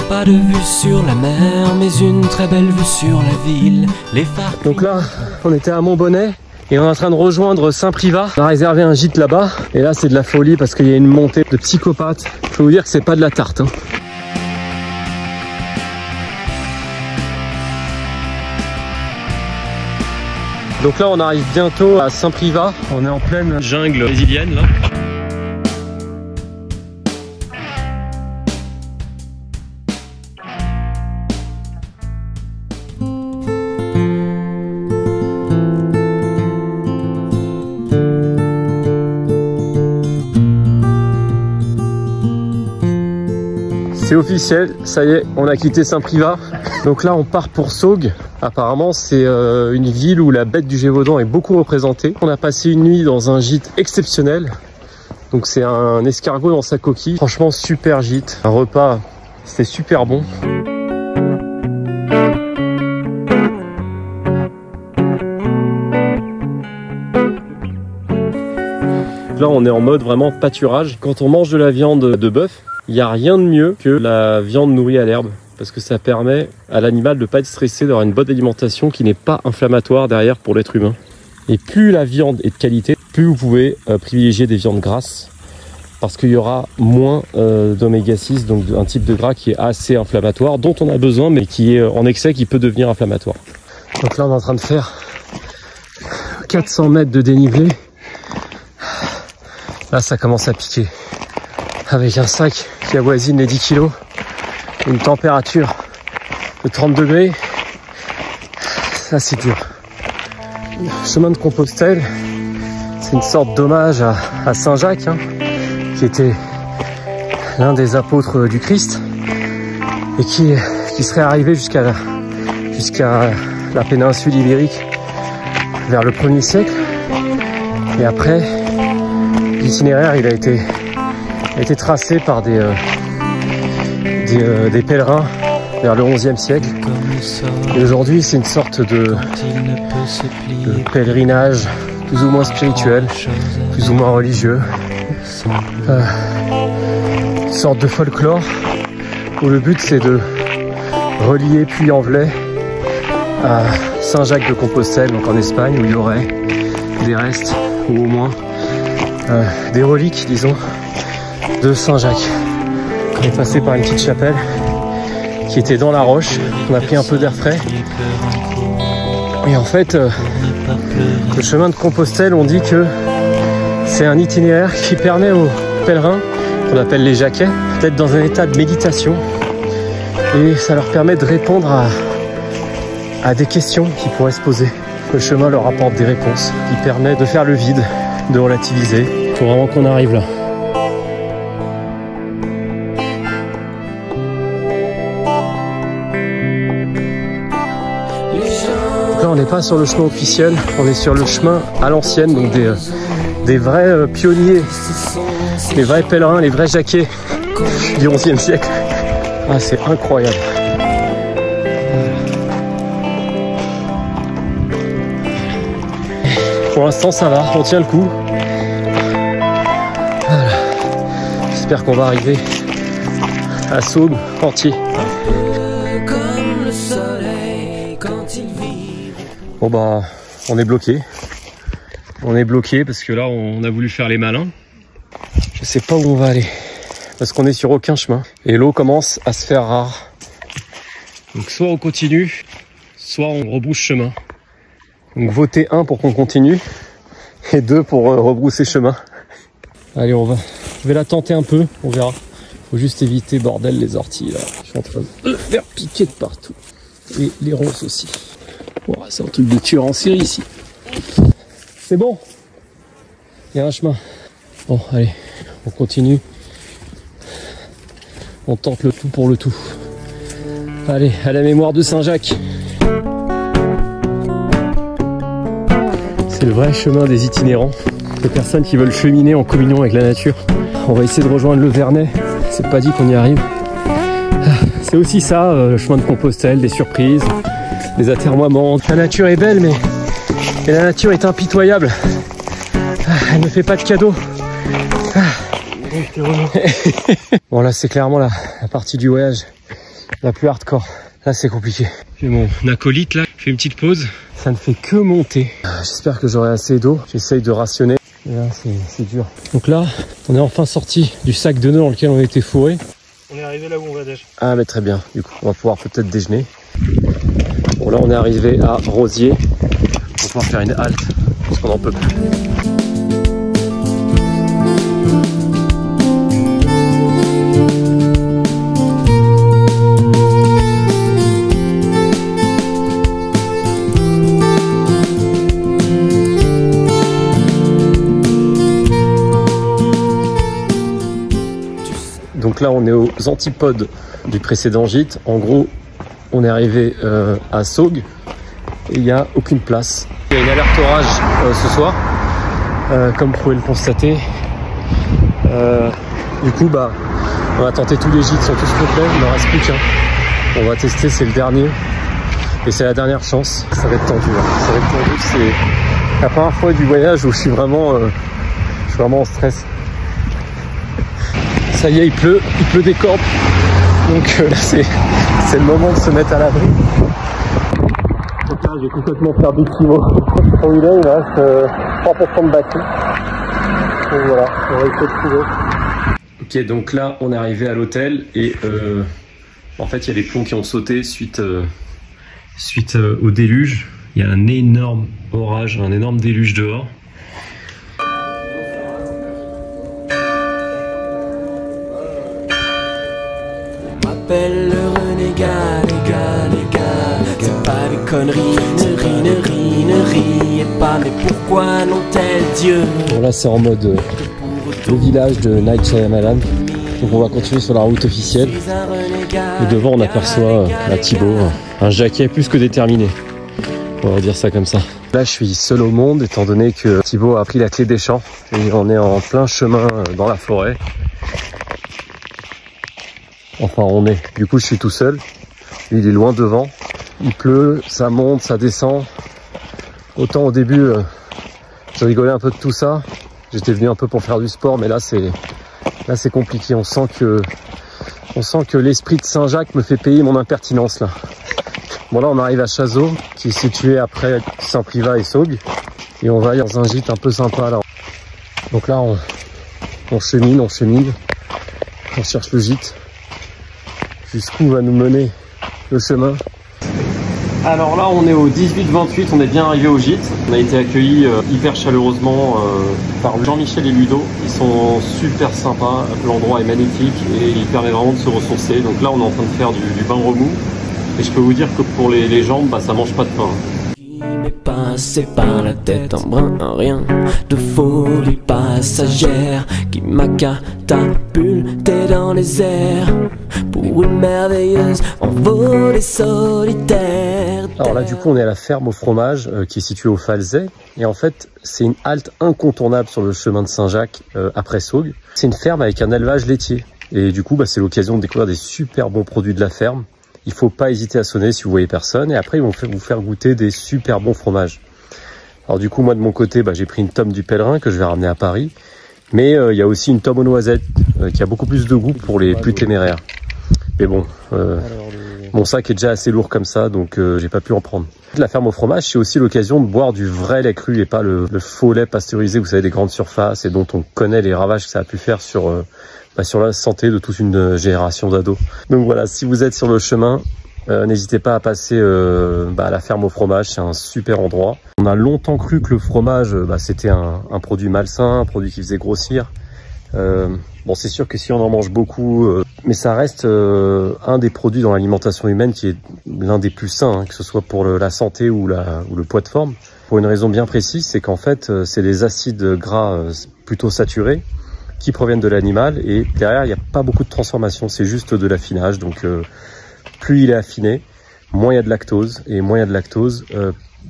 Pas de vue sur la mer, mais une très belle vue sur la ville. Les phares. Donc là, on était à Montbonnet et on est en train de rejoindre Saint-Privat. On a réservé un gîte là-bas et là c'est de la folie parce qu'il y a une montée de psychopathes. Je peux vous dire que c'est pas de la tarte, hein. Donc là on arrive bientôt à Saint-Privat. On est en pleine jungle brésilienne là. C'est officiel, ça y est, on a quitté Saint-Privat. Donc là on part pour Saugues. Apparemment c'est une ville où la bête du Gévaudan est beaucoup représentée. On a passé une nuit dans un gîte exceptionnel. Donc c'est un escargot dans sa coquille. Franchement super gîte, un repas, c'était super bon. Là on est en mode vraiment pâturage. Quand on mange de la viande de bœuf, il n'y a rien de mieux que la viande nourrie à l'herbe parce que ça permet à l'animal de ne pas être stressé, d'avoir une bonne alimentation qui n'est pas inflammatoire derrière pour l'être humain. Et plus la viande est de qualité, plus vous pouvez privilégier des viandes grasses parce qu'il y aura moins d'oméga 6, donc un type de gras qui est assez inflammatoire, dont on a besoin mais qui est en excès, qui peut devenir inflammatoire. Donc là on est en train de faire 400 mètres de dénivelé. Là ça commence à piquer. Avec un sac qui avoisine les 10 kg, une température de 30 degrés, ça c'est dur. Le chemin de Compostelle, c'est une sorte d'hommage à Saint Jacques, hein, qui était l'un des apôtres du Christ et qui serait arrivé jusqu'à la péninsule ibérique vers le 1er siècle. Et après, l'itinéraire il a été tracé par des pèlerins vers le 11e siècle. Et aujourd'hui, c'est une sorte de pèlerinage plus ou moins spirituel, plus ou moins religieux. Une sorte de folklore où le but c'est de relier Puy-en-Velay à Saint-Jacques de Compostelle, donc en Espagne, où il y aurait des restes, ou au moins des reliques, disons, de Saint-Jacques. On est passé par une petite chapelle qui était dans la roche. On a pris un peu d'air frais. Et en fait, le chemin de Compostelle, on dit que c'est un itinéraire qui permet aux pèlerins, qu'on appelle les Jacquais, d'être dans un état de méditation. Et ça leur permet de répondre à des questions qui pourraient se poser. Le chemin leur apporte des réponses, qui permet de faire le vide, de relativiser. Il faut vraiment qu'on arrive là. On n'est pas sur le chemin officiel, on est sur le chemin à l'ancienne, donc des vrais pionniers, les vrais pèlerins, les vrais Jacquais du 11e siècle. Ah, c'est incroyable. Pour l'instant ça va, on tient le coup. Voilà. J'espère qu'on va arriver à Saugues entier. Bon bah on est bloqué. On est bloqué parce que là on a voulu faire les malins. Je sais pas où on va aller. Parce qu'on est sur aucun chemin. Et l'eau commence à se faire rare. Donc soit on continue, soit on rebrousse chemin. Donc votez 1 pour qu'on continue et 2 pour rebrousser chemin. Allez on va. Je vais la tenter un peu, on verra. Faut juste éviter bordel les orties là. Je suis en train de faire piquer de partout. Et les ronces aussi. Oh, c'est un truc de tueur en série ici. C'est bon. Il y a un chemin. Bon, allez, on continue. On tente le tout pour le tout. Allez, à la mémoire de Saint-Jacques. C'est le vrai chemin des itinérants. Des personnes qui veulent cheminer en communion avec la nature. On va essayer de rejoindre le Vernet. C'est pas dit qu'on y arrive. C'est aussi ça, le chemin de Compostelle, des surprises. Des atermoiements. La nature est belle, mais la nature est impitoyable. Elle ne fait pas de cadeaux. Bon, là, c'est clairement la partie du voyage la plus hardcore. Là c'est compliqué. J'ai mon acolyte là, je fais une petite pause. Ça ne fait que monter. J'espère que j'aurai assez d'eau. J'essaye de rationner. Et là c'est dur. Donc là, on est enfin sorti du sac de nœuds dans lequel on était fourré. On est arrivé là où on va déjà. Ah mais très bien, du coup on va pouvoir peut-être déjeuner. Bon là on est arrivé à Rosiers. On va pouvoir faire une halte parce qu'on n'en peut plus. Donc là on est aux antipodes du précédent gîte. En gros on est arrivé à Saugues et il n'y a aucune place. Il y a une alerte orage ce soir, comme vous pouvez le constater. Du coup on a tenté tous les gîtes, sont tous complets, il n'en reste plus qu'un. On va tester, c'est le dernier et c'est la dernière chance. Ça va être tendu, hein. Ça va être tendu. C'est la première fois du voyage où je suis vraiment en stress. Ça y est, il pleut des cordes. Donc là, c'est le moment de se mettre à l'abri. Donc là, j'ai complètement perdu le pivot. Quand il me reste 3% de batterie. Donc voilà, on va essayer de trouver. Ok, donc là, on est arrivé à l'hôtel et en fait, il y a des plombs qui ont sauté suite au déluge. Il y a un énorme orage, un énorme déluge dehors. M'appelle le renégat, les gars, c'est pas des conneries, ne riez pas, mais pourquoi non-tel Dieu? Bon là c'est en mode le village de Night Shyamalan, donc on va continuer sur la route officielle, et devant on aperçoit à Thibaut un Jacquet plus que déterminé, on va dire ça comme ça. Là je suis seul au monde étant donné que Thibaut a pris la clé des champs, et on est en plein chemin dans la forêt. Enfin du coup je suis tout seul, lui il est loin devant, il pleut, ça monte, ça descend. Autant au début je rigolais un peu de tout ça, j'étais venu un peu pour faire du sport, mais là c'est compliqué, on sent que l'esprit de Saint-Jacques me fait payer mon impertinence là. Bon là on arrive à Chazot, qui est situé après Saint-Privat et Saugues, et on va dans un gîte un peu sympa là. Donc là on chemine, on cherche le gîte. Jusqu'où va nous mener le chemin? Alors là on est au 18-28, on est bien arrivé au gîte. On a été accueillis hyper chaleureusement par Jean-Michel et Ludo. Ils sont super sympas, l'endroit est magnifique et il permet vraiment de se ressourcer. Donc là on est en train de faire du bain remous. Et je peux vous dire que pour les jambes, ça mange pas de pain. M'est passé par la tête un brin, un rien de folie passagère qui m'a catapulté dans les airs pour une merveilleuse envolée solitaire. Alors là du coup on est à la ferme au fromage qui est située au Falzet, et en fait c'est une halte incontournable sur le chemin de Saint-Jacques après Saugues. C'est une ferme avec un élevage laitier et du coup c'est l'occasion de découvrir des super bons produits de la ferme. Il ne faut pas hésiter à sonner si vous voyez personne. Et après, ils vont vous faire goûter des super bons fromages. Alors du coup, moi de mon côté, j'ai pris une tome du Pèlerin que je vais ramener à Paris. Mais il y a aussi une tome aux noisettes qui a beaucoup plus de goût pour les plus téméraires. Mais bon, mon sac est déjà assez lourd comme ça, donc j'ai pas pu en prendre. La ferme au fromage, c'est aussi l'occasion de boire du vrai lait cru et pas le faux lait pasteurisé, vous savez, des grandes surfaces et dont on connaît les ravages que ça a pu faire sur la santé de toute une génération d'ados. Donc voilà, si vous êtes sur le chemin, n'hésitez pas à passer à la ferme au fromage, c'est un super endroit. On a longtemps cru que le fromage, c'était un produit malsain, un produit qui faisait grossir. Bon, c'est sûr que si on en mange beaucoup, mais ça reste un des produits dans l'alimentation humaine qui est l'un des plus sains, que ce soit pour la santé ou le poids de forme. Pour une raison bien précise, c'est qu'en fait, c'est des acides gras plutôt saturés qui proviennent de l'animal, et derrière il n'y a pas beaucoup de transformation, c'est juste de l'affinage. Donc plus il est affiné, moins il y a de lactose, et moins il y a de lactose,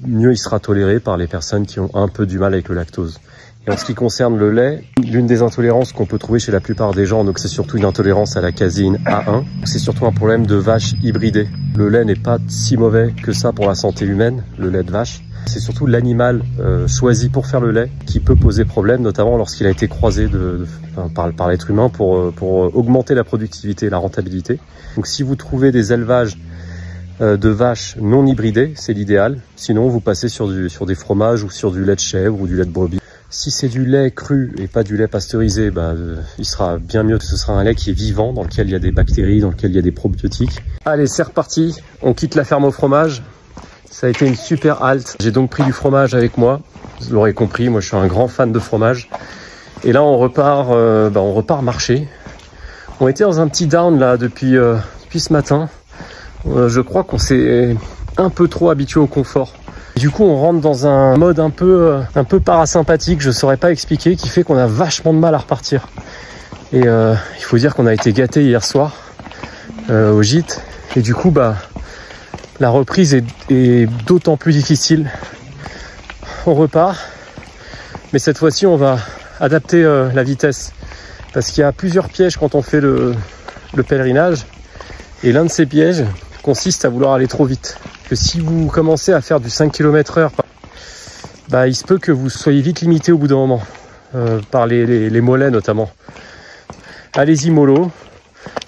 mieux il sera toléré par les personnes qui ont un peu du mal avec le lactose. Et en ce qui concerne le lait, l'une des intolérances qu'on peut trouver chez la plupart des gens, donc c'est surtout une intolérance à la caséine A1. C'est surtout un problème de vache hybridée. Le lait n'est pas si mauvais que ça pour la santé humaine, le lait de vache. C'est surtout l'animal choisi pour faire le lait qui peut poser problème, notamment lorsqu'il a été croisé par l'être humain pour augmenter la productivité et la rentabilité. Donc si vous trouvez des élevages de vaches non hybridées, c'est l'idéal. Sinon, vous passez sur des fromages ou sur du lait de chèvre ou du lait de brebis. Si c'est du lait cru et pas du lait pasteurisé, il sera bien mieux. Ce sera un lait qui est vivant, dans lequel il y a des bactéries, dans lequel il y a des probiotiques. Allez, c'est reparti. On quitte la ferme au fromage. Ça a été une super halte. J'ai donc pris du fromage avec moi. Vous l'aurez compris, moi je suis un grand fan de fromage. Et là, on repart marcher. On était dans un petit down là depuis ce matin. Je crois qu'on s'est un peu trop habitué au confort. Du coup, on rentre dans un mode un peu parasympathique, je saurais pas expliquer, qui fait qu'on a vachement de mal à repartir. Et il faut dire qu'on a été gâtés hier soir au gîte. Et du coup, la reprise est d'autant plus difficile. On repart, mais cette fois-ci, on va adapter la vitesse. Parce qu'il y a plusieurs pièges quand on fait le pèlerinage. Et l'un de ces pièges consiste à vouloir aller trop vite. Que si vous commencez à faire du 5 km/h, il se peut que vous soyez vite limité au bout d'un moment, par les mollets notamment. Allez-y mollo,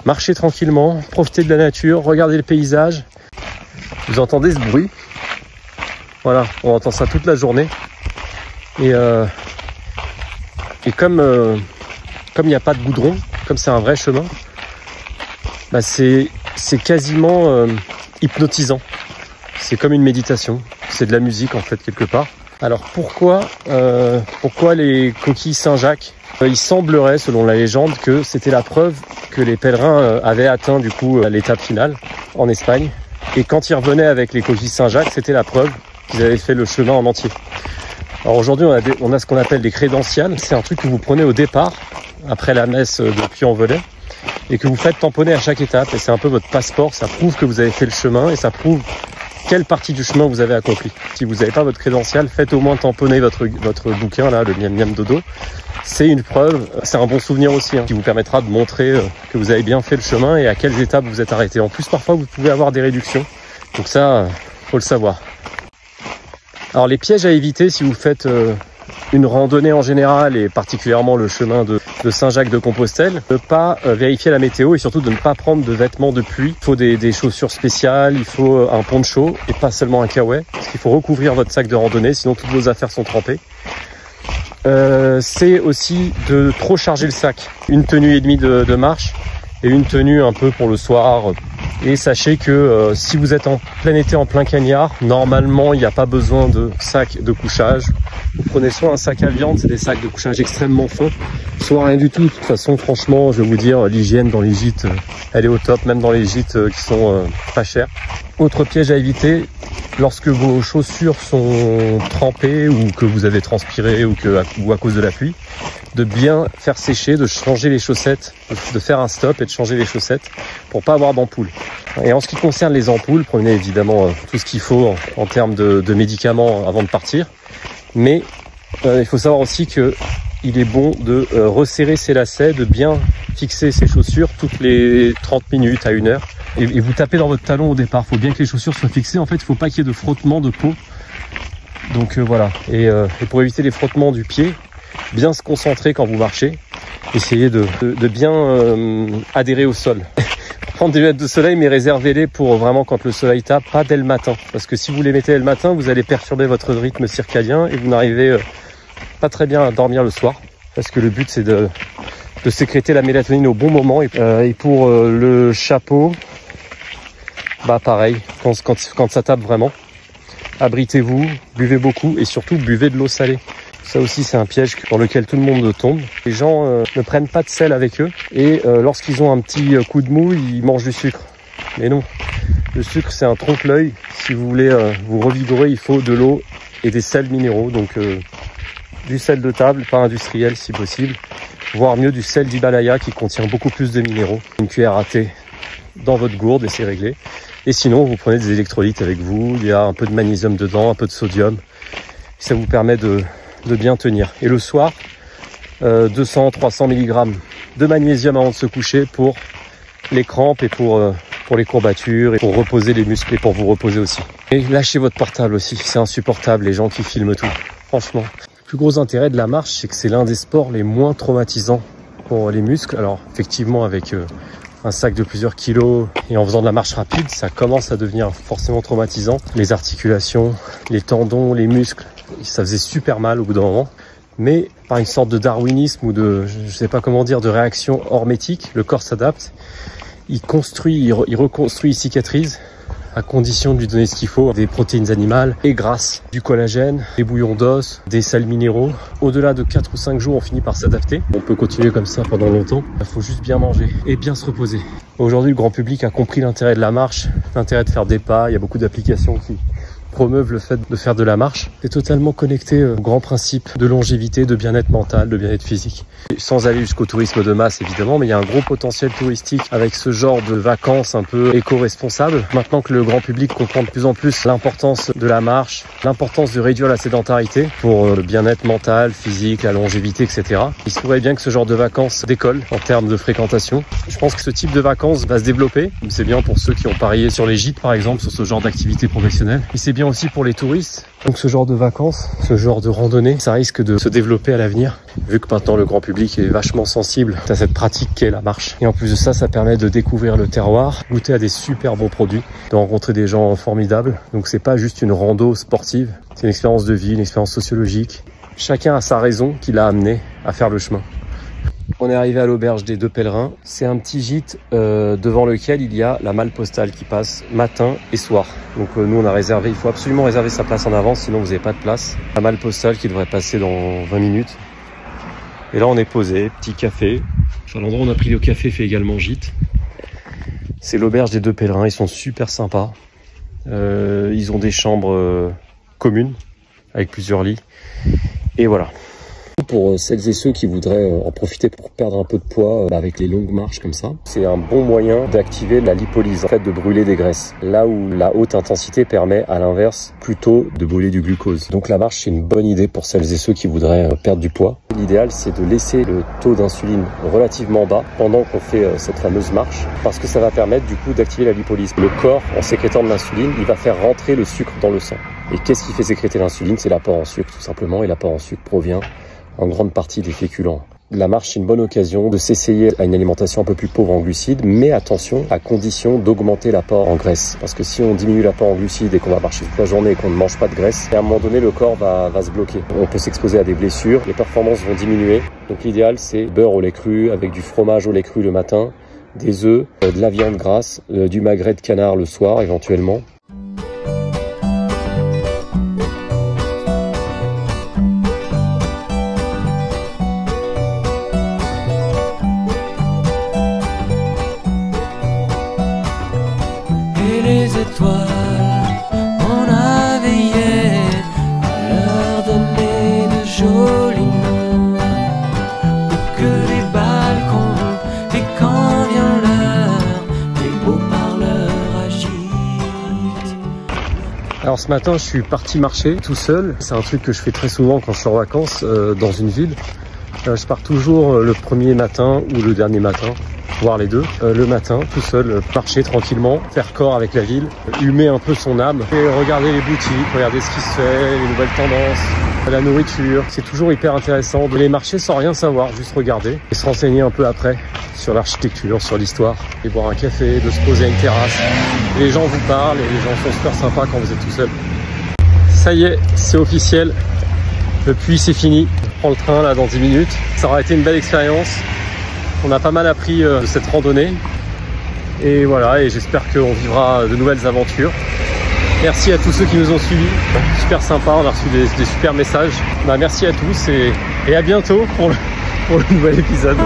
marchez tranquillement, profitez de la nature, regardez le paysage. Vous entendez ce bruit? Voilà, on entend ça toute la journée. Et comme il n'y a pas de goudron, comme c'est un vrai chemin, c'est quasiment hypnotisant. C'est comme une méditation, c'est de la musique en fait quelque part. Alors pourquoi les coquilles Saint-Jacques? Il semblerait, selon la légende, que c'était la preuve que les pèlerins avaient atteint du coup l'étape finale en Espagne. Et quand ils revenaient avec les coquilles Saint-Jacques, c'était la preuve qu'ils avaient fait le chemin en entier. Alors aujourd'hui, on a ce qu'on appelle des crédentials. C'est un truc que vous prenez au départ, après la messe de Puy-en-Velay, et que vous faites tamponner à chaque étape. Et c'est un peu votre passeport, ça prouve que vous avez fait le chemin et ça prouve quelle partie du chemin vous avez accompli. Si vous n'avez pas votre crédential, faites au moins tamponner votre bouquin, là, le Miam Miam Dodo. C'est une preuve, c'est un bon souvenir aussi, qui vous permettra de montrer que vous avez bien fait le chemin et à quelles étapes vous êtes arrêté. En plus, parfois, vous pouvez avoir des réductions. Donc ça, faut le savoir. Alors les pièges à éviter si vous faites une randonnée en général et particulièrement le chemin de Saint-Jacques-de-Compostelle, ne pas vérifier la météo et surtout de ne pas prendre de vêtements de pluie. Il faut des chaussures spéciales, il faut un poncho et pas seulement un kawaii, parce qu'il faut recouvrir votre sac de randonnée, sinon toutes vos affaires sont trempées. C'est aussi de trop charger le sac. Une tenue et demie de marche et une tenue un peu pour le soir. Et sachez que si vous êtes en plein été, en plein cagnard, normalement il n'y a pas besoin de sac de couchage. Vous prenez soit un sac à viande, c'est des sacs de couchage extrêmement fins, soit rien du tout. De toute façon, franchement, je vais vous dire, l'hygiène dans les gîtes, elle est au top, même dans les gîtes qui sont pas chers. Autre piège à éviter, lorsque vos chaussures sont trempées ou que vous avez transpiré ou à cause de la pluie, de bien faire sécher, de changer les chaussettes, de faire un stop et de changer les chaussettes pour pas avoir d'ampoules. Et en ce qui concerne les ampoules, prenez évidemment tout ce qu'il faut en termes de médicaments avant de partir. Mais il faut savoir aussi que il est bon de resserrer ses lacets, de bien fixer ses chaussures toutes les 30 minutes à 1 heure. Et vous tapez dans votre talon au départ. Il faut bien que les chaussures soient fixées. En fait, il ne faut pas qu'il y ait de frottement de peau. Donc voilà. Et pour éviter les frottements du pied, bien se concentrer quand vous marchez. Essayez de bien adhérer au sol. Prendre des lunettes de soleil, mais réservez-les pour vraiment quand le soleil tape, pas dès le matin. Parce que si vous les mettez dès le matin, vous allez perturber votre rythme circadien et vous n'arrivez pas très bien à dormir le soir. Parce que le but, c'est de sécréter la mélatonine au bon moment. Et pour le chapeau, pareil, quand ça tape vraiment, abritez-vous, buvez beaucoup et surtout buvez de l'eau salée. Ça aussi, c'est un piège dans lequel tout le monde tombe. Les gens ne prennent pas de sel avec eux et lorsqu'ils ont un petit coup de mou, ils mangent du sucre. Mais non, le sucre, c'est un trompe-l'œil. Si vous voulez vous revigorer, il faut de l'eau et des sels minéraux. Donc du sel de table, pas industriel si possible. Voire mieux du sel d'Himalaya qui contient beaucoup plus de minéraux. Une cuillère à thé dans votre gourde et c'est réglé. Et sinon, vous prenez des électrolytes avec vous. Il y a un peu de magnésium dedans, un peu de sodium. Ça vous permet de de bien tenir. Et le soir, 200-300 mg de magnésium avant de se coucher pour les crampes et pour les courbatures et pour reposer les muscles et pour vous reposer aussi. Et lâchez votre portable aussi, c'est insupportable les gens qui filment tout, franchement. Le plus gros intérêt de la marche, c'est que c'est l'un des sports les moins traumatisants pour les muscles. Alors effectivement avec un sac de plusieurs kilos et en faisant de la marche rapide, ça commence à devenir forcément traumatisant. Les articulations, les tendons, les muscles, ça faisait super mal au bout d'un moment. Mais par une sorte de darwinisme ou de, je sais pas comment dire, de réaction hormétique, le corps s'adapte. Il construit, il reconstruit, il cicatrise à condition de lui donner ce qu'il faut, des protéines animales et grasses, du collagène, des bouillons d'os, des sels minéraux. Au-delà de 4 ou 5 jours, on finit par s'adapter. On peut continuer comme ça pendant longtemps. Il faut juste bien manger et bien se reposer. Aujourd'hui, le grand public a compris l'intérêt de la marche, l'intérêt de faire des pas. Il y a beaucoup d'applications qui promeuvent le fait de faire de la marche. C'est totalement connecté au grand principe de longévité, de bien-être mental, de bien-être physique. Sans aller jusqu'au tourisme de masse évidemment, mais il y a un gros potentiel touristique avec ce genre de vacances un peu éco-responsables. Maintenant que le grand public comprend de plus en plus l'importance de la marche, l'importance de réduire la sédentarité pour le bien-être mental, physique, la longévité, etc. Il se pourrait bien que ce genre de vacances décolle en termes de fréquentation. Je pense que ce type de vacances va se développer. C'est bien pour ceux qui ont parié sur les gîtes par exemple, sur ce genre d'activité professionnelle. Et c'est bien aussi pour les touristes. Donc ce genre de vacances, ce genre de randonnée, ça risque de se développer à l'avenir, vu que maintenant le grand public est vachement sensible à cette pratique qu'est la marche. Et en plus de ça, ça permet de découvrir le terroir, goûter à des super bons produits, de rencontrer des gens formidables. Donc c'est pas juste une rando sportive, c'est une expérience de vie, une expérience sociologique. Chacun a sa raison qui l'a amené à faire le chemin. On est arrivé à l'auberge des Deux Pèlerins. C'est un petit gîte devant lequel il y a la malle postale qui passe matin et soir. Donc nous on a réservé, il faut absolument réserver sa place en avance, sinon vous n'avez pas de place. La malle postale qui devrait passer dans 20 minutes. Et là on est posé, petit café. Enfin, l'endroit où on a pris le café fait également gîte. C'est l'auberge des Deux Pèlerins, ils sont super sympas. Ils ont des chambres communes avec plusieurs lits. Et voilà. Pour celles et ceux qui voudraient en profiter pour perdre un peu de poids avec les longues marches comme ça, c'est un bon moyen d'activer la lipolyse, en fait de brûler des graisses. Là où la haute intensité permet à l'inverse plutôt de brûler du glucose. Donc la marche c'est une bonne idée pour celles et ceux qui voudraient perdre du poids. L'idéal c'est de laisser le taux d'insuline relativement bas pendant qu'on fait cette fameuse marche, parce que ça va permettre du coup d'activer la lipolyse. Le corps, en sécrétant de l'insuline, il va faire rentrer le sucre dans le sang. Et qu'est-ce qui fait sécréter l'insuline? C'est l'apport en sucre tout simplement, et l'apport en sucre provient en grande partie des féculents. La marche, c'est une bonne occasion de s'essayer à une alimentation un peu plus pauvre en glucides, mais attention, à condition d'augmenter l'apport en graisse. Parce que si on diminue l'apport en glucides et qu'on va marcher toute la journée et qu'on ne mange pas de graisse, à un moment donné, le corps va se bloquer. On peut s'exposer à des blessures, les performances vont diminuer. Donc l'idéal, c'est beurre au lait cru, avec du fromage au lait cru le matin, des œufs, de la viande grasse, du magret de canard le soir éventuellement. Les étoiles, on a veillé à leur donner de jolis noms pour que les balcons, et quand vient l'heure, les beaux parleurs agitent. Alors ce matin je suis parti marcher tout seul, c'est un truc que je fais très souvent quand je suis en vacances dans une ville. Je pars toujours le premier matin ou le dernier matin, voire les deux, le matin, tout seul, marcher tranquillement, faire corps avec la ville, humer un peu son âme, et regarder les boutiques, regarder ce qui se fait, les nouvelles tendances, la nourriture. C'est toujours hyper intéressant de les marcher sans rien savoir, juste regarder, et se renseigner un peu après sur l'architecture, sur l'histoire, et boire un café, de se poser à une terrasse. Et les gens vous parlent, et les gens sont super sympas quand vous êtes tout seul. Ça y est, c'est officiel, le puits c'est fini. Je prends le train là dans 10 minutes. Ça aura été une belle expérience. On a pas mal appris de cette randonnée. Et voilà, et j'espère qu'on vivra de nouvelles aventures. Merci à tous ceux qui nous ont suivis. Super sympa, on a reçu des super messages. Merci à tous et à bientôt pour le nouvel épisode.